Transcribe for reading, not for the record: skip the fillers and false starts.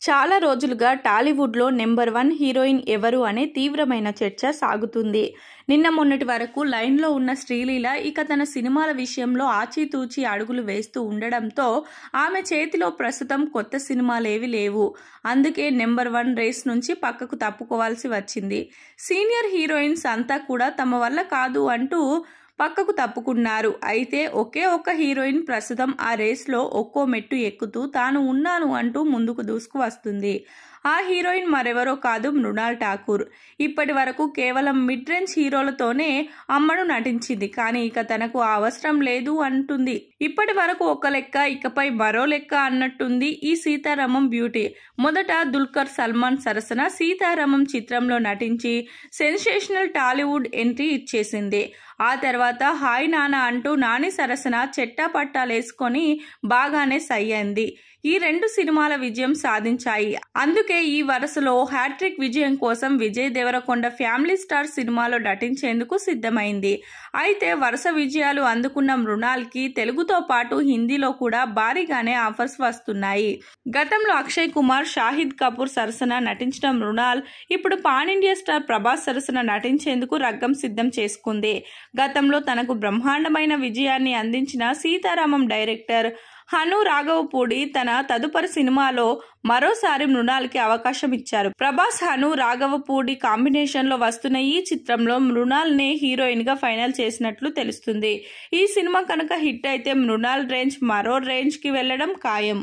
చాలా రోజులుగా టాలీవుడ్లో నెంబర్ 1 హీరోయిన్ ఎవరు అనే తీవ్రమైన చర్చ సాగుతుంది. నిన్న మొన్నటి వరకు లైన్లో ఉన్న శ్రీలీల ఇక తన సినిమాల విషయంలో ఆచితూచి అడుగులు వేస్తూ ఉండడంతో ఆమె చేతిలో ప్రస్తుతం కొత్త సినిమాలేవి లేవు. అందుకే నెంబర్ 1 రేస్ నుంచి పక్కకు తప్పుకోవాల్సి వచ్చింది. సీనియర్ హీరోయిన్స్ అంతా కూడా తమ వల్ల కాదు అంటూ పక్కకు తప్పుకున్నారు. అయితే ఒకే ఒక్క హీరోయిన్ ప్రస్తుతం ఆ రేస్లో ఒక్కో మెట్టు ఎక్కుతూ తాను ఉన్నాను అంటూ ముందుకు దూసుకు వస్తుంది. ఆ హీరోయిన్ మరెవరో కాదు, మృణాల్ ఠాకూర్. ఇప్పటి వరకు కేవలం మిడ్ రేంజ్ హీరోలతోనే అమ్మడు నటించింది. కానీ ఇక తనకు ఆ అవసరం లేదు అంటుంది. ఇప్పటి వరకు ఒక లెక్క, ఇకపై మరో లెక్క అన్నట్టుంది ఈ సీతారామం బ్యూటీ. మొదట దుల్కర్ సల్మాన్ సరసన సీతారామం చిత్రంలో నటించి సెన్సేషనల్ టాలీవుడ్ ఎంట్రీ ఇచ్చేసింది. ఆ తర్వాత హాయ్ నానా అంటూ నాని సరసన చెట్టాపట్టాలేసుకొని బాగానే సయ్యంది. ఈ 2 సినిమాల విజయం సాధించాయి. అందుకే ఈ వరుసలో హ్యాట్రిక్ విజయం కోసం విజయ్ దేవరకొండ ఫ్యామిలీ స్టార్ సినిమాలో నటించేందుకు సిద్ధమైంది. అయితే వరుస విజయాలు అందుకున్న మృణాల్కి తెలుగుతో పాటు హిందీలో కూడా భారీగానే ఆఫర్స్ వస్తున్నాయి. గతంలో అక్షయ్ కుమార్, షాహిద్ కపూర్ సరసన నటించిన మృణాల్ ఇప్పుడు పాన్ ఇండియా స్టార్ ప్రభాస్ సరసన నటించేందుకు రగ్గం సిద్ధం చేసుకుంది. గతంలో తనకు బ్రహ్మాండమైన విజయాన్ని అందించిన సీతారామం డైరెక్టర్ హను రాఘవపూడి తన తదుపరి సినిమాలో మరోసారి మృణాల్కి అవకాశం ఇచ్చారు. ప్రభాస్, హను రాఘవపూడి కాంబినేషన్ లో వస్తున్న ఈ చిత్రంలో మృణాల్ నే హీరోయిన్ గా ఫైనల్ చేసినట్లు తెలుస్తుంది. ఈ సినిమా కనుక హిట్ అయితే మృణాల్ రేంజ్ మరో రేంజ్ కి వెళ్లడం ఖాయం.